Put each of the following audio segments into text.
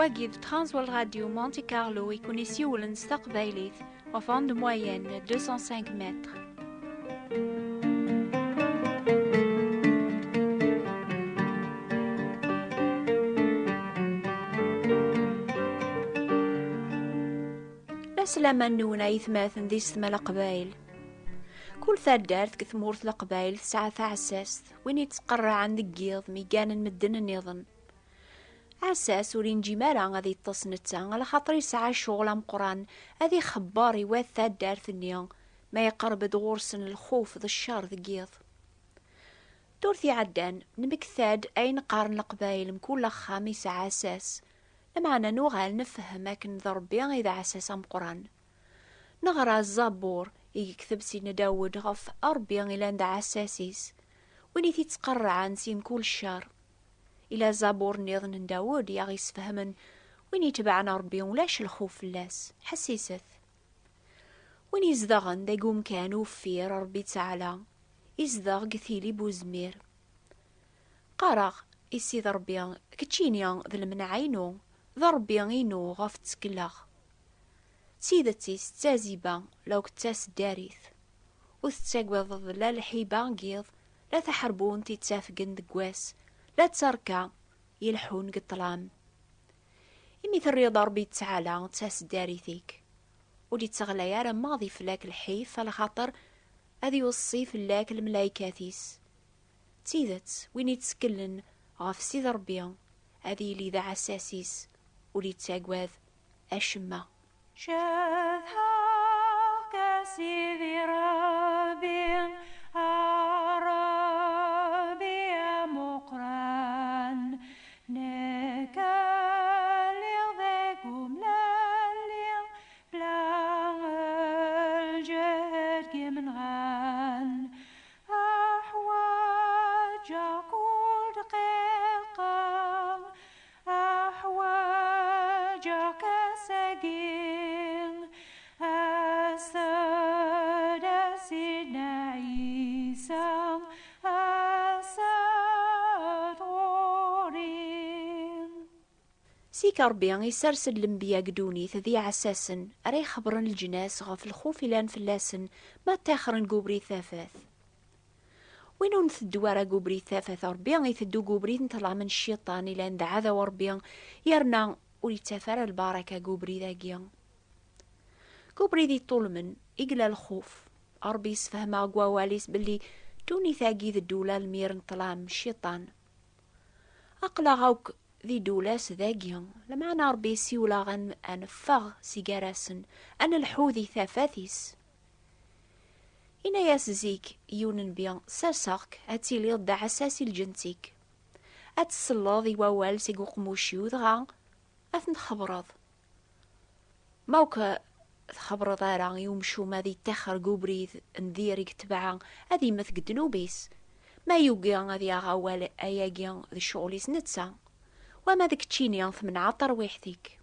Wagid Transworld Radio Monte Carlo يكون يسيولن ستقبايليث وفان دو موين 205 متر. لسلام نونا يثماثن دي ستمال قبايل. كل ثادارت كثمورت القبايل ساعة عساس وين يتقرع عن دقيض ميقان مدن النظن. عساس ورين جمارا غادي يتصنتا على خاطر يسعى شغل مقران هذي خباري واثاد دارت النيا ما يقرب دغورسن الخوف ذا الشر ذقيض. دورثي عدان نمكثاد اين قارن القبايل مكل خام يسعى عساس لمعنا نوغال نفهم اكن ضربيا اذا عساس مقران. نغرى الزابور يكتب سينا داود غف أربيا إلى عند عساسيس وين تتقرع عن سين كل شهر إلى زابور نيضن داود يغيس فهمن وين يتبعنا ربي ولاش الخوف اللاس حسيست وين يزدغن دا يقوم كانوا فير ربي تعالى يزدغ قثيلي بوزمير قارغ يسي ضربيا كتشينيا ذل من عينو ضربيا ينو غف تسكلاغ سيدتي ستازيبا لو كتاس داريث وستاقوى ضد الحيبان قيض لا تحربون تتسافقن دقواس لا تسركا يلحون قطلام إمي الرياض ربي تعالى تاس داريثيك ودي تغلى يارا ماضي فلاك الحيف على خاطر هذي يوصي فلاك الملايكاتيس تيدت وين يتسكلن غاف سيد ربيا هذي اللي ذا عساسيس ودي تاقوى أشما شذها كسيذي ربي عربي مقران نكالي ذاكم لالي بلان الجهد من غان أحواج كل دقيقة أحواج كسجي سيكا ربيا يسرسل الانبياء قدوني ذي عساسن اري خبرن الجناس غاف الخوف لان فلاسن ما تاخرن قوبري ثافاث وينو نثدو ورا قوبري ثافاث ربيا يثدو قوبري نطلع من الشيطان لان دعاذا وربيا يرنا ويتسافر البركة قوبري ذاقيا قوبري ذي طولمن إقلا الخوف ربي يسفهم أقوى واليس باللي توني ثاقي ذي الدولة المير نطلع من الشيطان أقلا غوك ذي دولاس ذاقيا لما أنا ربي سيولا غن أنفغ سيجاراسن أنا الحوذي ثافاثيس إنا ياس زيك يونن بيان ساساق هاتي لي ضد عساسي الجنتيك أتسلاضي ووال سيقو قموشيو ذغا أثن خبرض موكا خبر ضارع يومشو ما ذي تخر قوبري ندير يكتبعا هذي مثقد نوبيس ما يوقيان هذي أغاوال أياقيان ذي شغليس نتسا وما ذك تشينيان ثمن عطر ويحثيك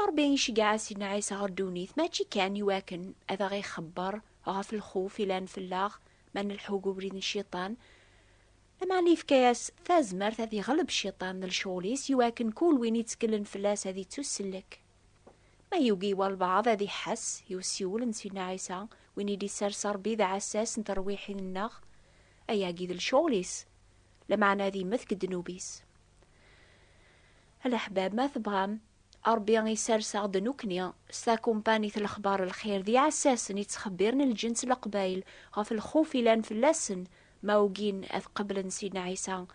أربعين شقاع سيدنا عيسى غردونيث ما تشي كان يواكن هذا غي خبر غاف الخوف إلان فلاغ من الحو قوبري الشيطان لما نيف كياس ثازمر هذي غلب الشيطان الشغليس يواكن كل وين يتكلن فلاس هذي تسلك ما يوقي والبعض هذي حس يوسيول نسينا عيسى وين يدي سرسر بيذا عساس نترويحي النغ أياقي ذي الشغليس لمعنى ذي مثك دنوبيس الأحباب ما ثبغام أربيان يسرسر دنوكنيا ستا كومباني الأخبار الخير ذي عساس يتخبرن الجنس القبايل غاف الخوف لان فلاسن ما وقين أذ قبل نسينا عيسى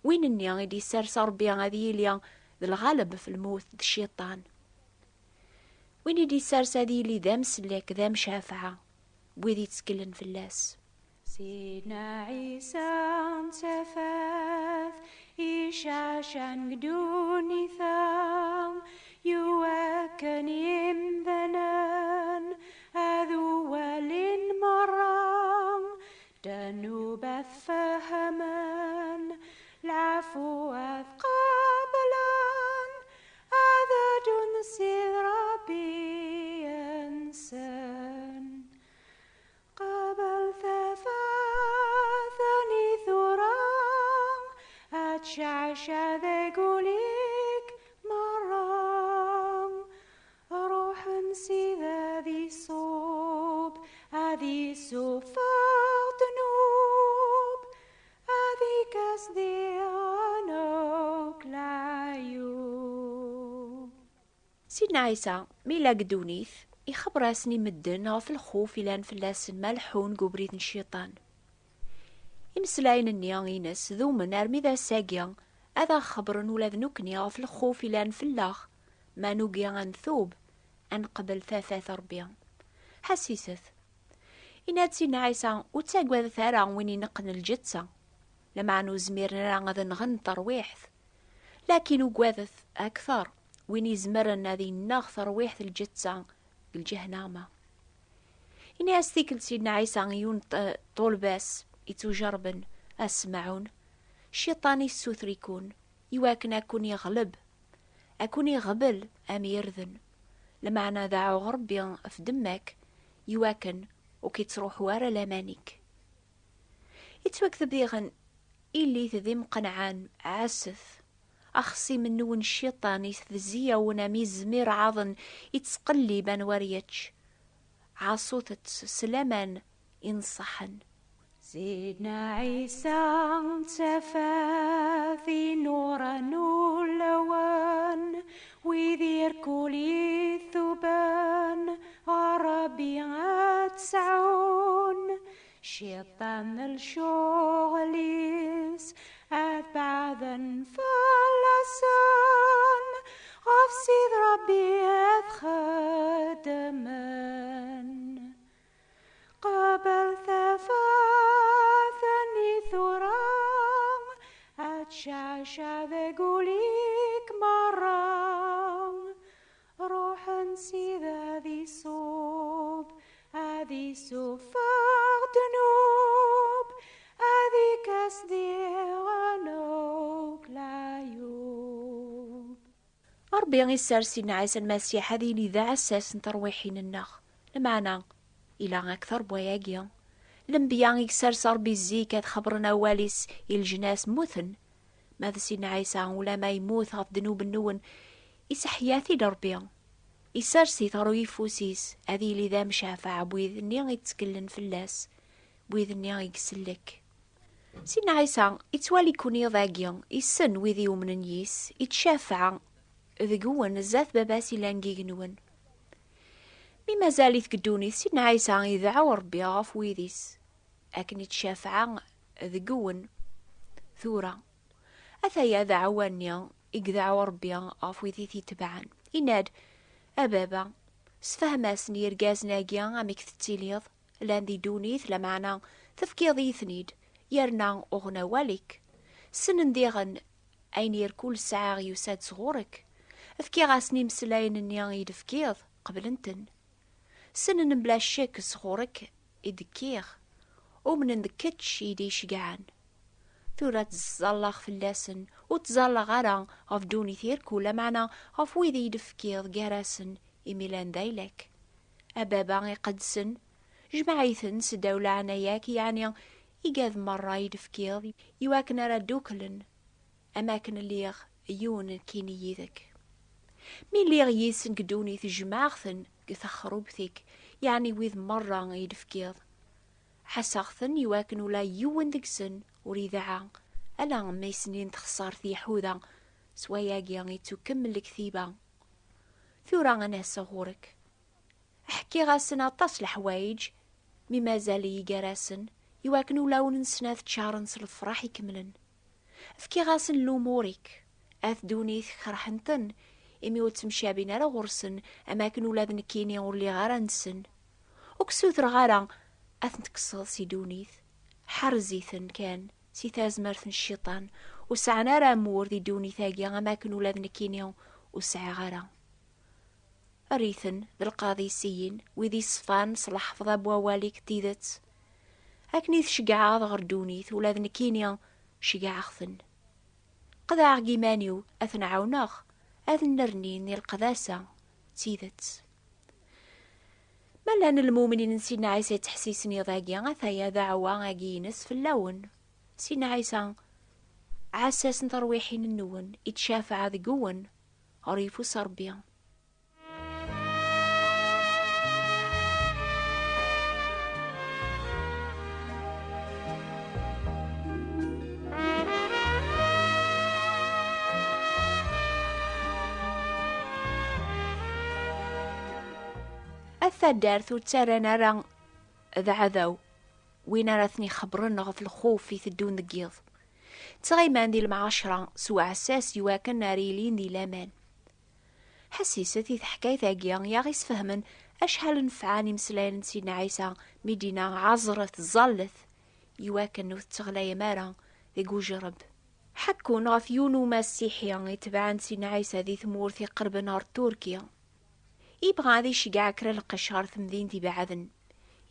وين النيا يدي سرسر بيان هذي ليا ذي الغالب في الموت ذي الشيطان وين يدي سارس هذي اللي ذا مسلك ذا مشافعة ويدي تسكلن في اللاس سيدنا عيسى انتفاث إشاشا قدوني ثام يواكن يمذنان أذوال مرام دنوب فهمان العفو قابلان هذا دون سيد ربي إنسان قبل ثلاثة ثوران أتشعش ذا قوليك سيدنا عيسى ميلا قدونيث يخبراسني مدن غف الخوف إلان فلاسن ملحون قبريت الشيطان. إمسلاين النيانينس ذو من أرمي ذا ساقيا أذا خبرن ولاد نكني غف الخوف إلان فلاخ ما نوقيا عن ثوب أن قبل ثاثة ربيا حسيسث إناد سيدنا عيسى وتاقوى ثارا وين ينقن الجتسة لما عنو زميرنا غادا نغن ترويحث لكن وقواذث أكثر وين يزمرنا ذي الناغ ترويحث الجتسة الجهنامة. إني أستيكل سيدنا عيسى يون طول باس يتجربن أسمعون الشيطان السوثر يكون يواكن أكون يغلب أكون يغبل أم يرذن لما أنا داعو غربيا في دمك يواكن وكي تروح وارا لامانيك يتوكذب ديغن إلي تذي مقنعان عاسث أخصي من نون الشيطان يثذزيا ونامي زمير عاضن يتسقلي بان وريتش عاصوثة سلامان ينصحن. سيدنا عيسى تفاثي نورا نولوان ويذير كولي ثبان عربي تسعون شيطان الشغليس أبعذا فلسان غفصيد ربي خدمان قبل ثفاثني ثرام أتشاشا ذقوليك مرام روحا سيدا ذي صوب هذي سفاق دنوب هذي كسدي غنوك العيوب. ربي يسار سيدنا عيسى المسيح هذه لذا عساس ترويحين النخ لمعنى إلى أكثر بوياقيا الانبياء يكسر صار بالزيكات خبرنا واليس الجناس موثن ماذا سيدنا عيسى ولا ما يموت غف ذنوب النون يسحياثي لربيا يسار سيطرو يفوسيس هذه لذا مشافع بويذ نيا يتسكلن في اللاس بويذ نيا يكسلك. سيدنا عيسى يتوالي كوني ضاقيا يسن ويذي ومن نيس يتشافع ذقوان الزاث باباسي لانقيق نون بما زال يتقدوني سيدنا عيسى يدعو ربي غاف ويديس أكن يتشافع ذقون ثورة أثايا دعوانيا يقدعو ربي غاف ويديثي تبعا إناد أبابا سفهماسني يرقاز ناقيا عميك تتيليض لان دي دونيث لمعنا تفكيض يثنيد يرنا أغنى والك سنن ديغن أين يركول ساعة يساد صغورك أفكي غاسني مسلاين النيان يدفكيض قبل انتن سنن بلا شك صغورك يدكيخ ومن ندكتش يدي شقعان ثورة تزلق في اللاسن وتزلق غرا غف دوني ثيركولا معنا غف ويدي يدفكيض قراسن إميلان دايلك أبابا يقدسن جمعيثن سداولة عناياك يعني يقاذ مرة يدفكيض يواكن ردوكلن أماكن اللي يون كيني يذك مين اللي غيسن قدوني تجمعثن كثخروبثيك يعني ويذ مرة يدفكيض حساغثن يواكن ولا يون دكسن وريذعا ألا ميسنين تخسار ذي حوذا سواياقيا يتكمل الكثيبة ثورا أنا صغورك أحكي غاسن أطاس الحوايج مما زال يقراسن يواكن ولا ونسناث تشارن الفراح يكملن أفكي غاسن لوموريك أثدوني خرحنتن إمي وتمشى بينا غرسن أماكن ولاد نكيني ولي غارا نسن وكسوثر غارا أثنتكسل سيدونيث حرزيثن كان سيتازمرثن الشيطان وسعنا رامور دي دوني ثاقيا أماكن ولاد نكيني وسعى غارا أريثن ذا القاضيسيين وذي صفان صلح فضا بواليك تيدت أكنيث شقعا غردونيث ولاد نكيني شقع أخثن قضاع قيمانيو أثنعوناخ أذن نرنين القذاسة تيدت ملان المؤمنين سيدنا عيسى تحسيسني ضاقيا ثايا دعوة أجينس في اللون سيدنا عيسى عساس ترويحين النون يتشافع ذقون عريفو صربيا. ثدارث وتسارنا راه ذا عذاو وين راثني خبرنا غف الخوف في ثدون ذقيض تغيمان دي المعاشرة سوى عساس يواكن ناريلين دي لامان. حسيستي حكاية ثاقيا يا غيس فهمن أشحال نفعاني مسلين سيدنا عيسى مدينة عزرت ظلث يواكن نوث تغلايا مارا ذي جرب حكون غف يونو مسيحيا يتبعان سيدنا عيسى ذي ثمورثي قرب نار تركيا يبغى ذي شقع كرا القشار ثمذين تي بعذن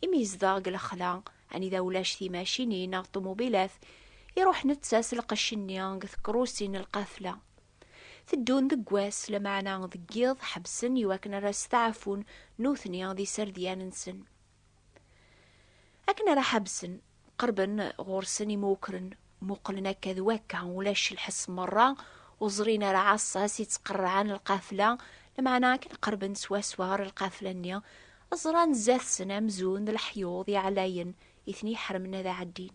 يميز ضاق الأخلا أني ذا ولاش ثي ماشينين طوموبيلات يروح نتساس القشنيان قث كروسين القافلة تدون ذقواس لمعنا ذقيض حبسن يواكن راس تعفون نوثنيا ذي سرديان نسن أكنا را حبسن قربن غورسن يموكرن موقلنا كذواكا ولاش الحس مرة وزرينا را عصاس يتقرعان القافلة لمعنا كن قربن سواسوار القافلة نيا أزران زاث سنة مزون ذا الحيوض يعلاين يثني حرمنا ذا عدين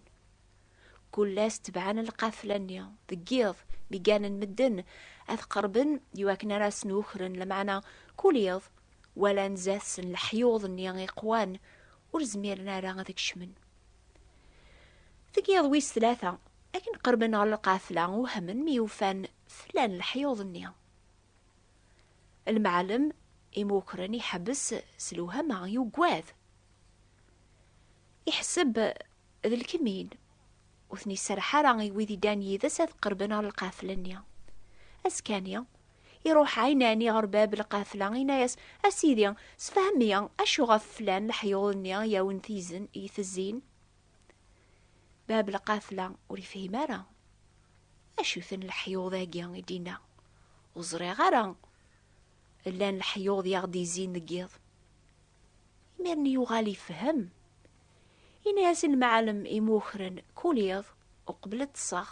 كلاس تبعان القافلة نيا ذقيض بيقان المدن أثقربن يواكنا راس نوخرن لمعنا كوليض ولا نزاثسن الحيوض نيا إقوان ورزميرنا را غذك شمن ذقيض ويس ثلاثة لكن قربن على القافلة وهمن ميوفان فلان الحيوض نيا المعلم يموكرن يحبس سلوها مع يوقواذ يحسب ذا الكمين وثني السرحة راه ويدي داني ذا ساث قربنا القافلة نيا أسكانيا يروح عيناني غرباب القافلة غيناياس أسيديا سفهميا أشو غف فلان الحيوض نيا يا ونثيزن يثزين باب القافلة وريفه مارا أشو ثن الحيوض هاقيا يدينا وزري غارا لان الحيوض يغدي زين ذقيض يمرني يغالي فهم يناس المعلم يموخرن كوليض وقبلت الصاغ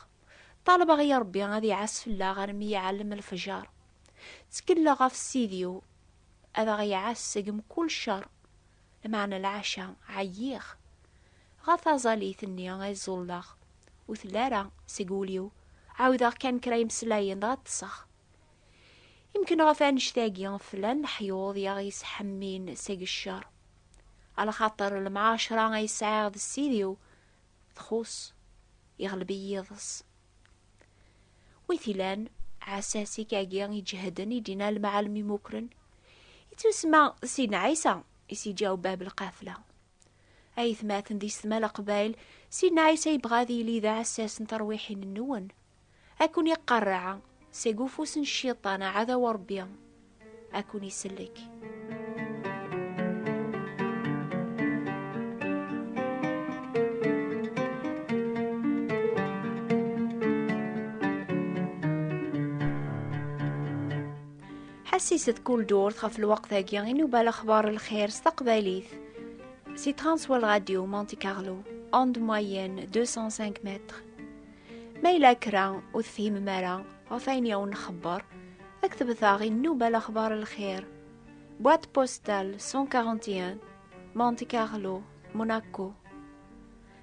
طالب غير ربي غادي عسف الله غرمي يعلم الفجار تكلا غاف السيديو هذا غي عسقم كل شهر لمعنى العشاء عييخ غاثا زالي ثنيا غي زولاغ وثلارا سيقوليو عاوذا كان كرايم سلاين ضغط الصاغ يمكن غفان شتاقيا فلان حيوض يا غيس حمين سيق الشهر على خاطر المعاشرة غيسعى غد السيديو تخوص يغلب يضص ويثلان عساسي كاقيا يجهدن يدينا المعلم يموكرن يتسمى سيدنا عيسى يسي جاو باب القافلة أي ثماثن دي ثمال قبايل سيدنا عيسى يبغى ذي لي ذا عساس ترويحين النون أكون يقرع سيقوفوس الشيطان عذا وربيا أكون يسلك حسيست كل دور تخاف الوقت هاكي غينو بالأخبار الخير استقباليث سي ترانسوا الراديو مونتي كارلو أوند موين 205 متر ميلا كرا وثفيم مرا وفين يوم نخبر اكتب ثاغي نوبة الأخبار الخير بوات بوستال 141 مونتي كارلو موناكو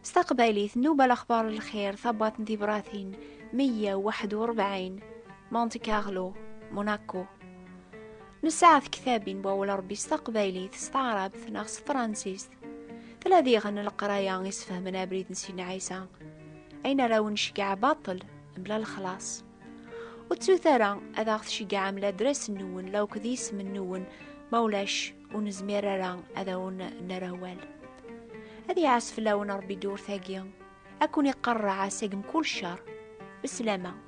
استقباليث نوبة الأخبار الخير ثبات انتي براثين 141 مونتي كارلو موناكو نساعد كتابين بول ربي استقباليث استعرب ثناغس فرانسيس ثلاثي غن القرايا يسفهمنا بريد نسينا عيسى أين راون شقع باطل بلا الخلاص وتسوثرا أذاغ شقع ملا درس النون لو كذيس من نون مولاش ونزمير ران أذاون نروال هذي عاسف لون ربي دور ثاقيا أكون يقرع ساقم كل شهر بسلامة.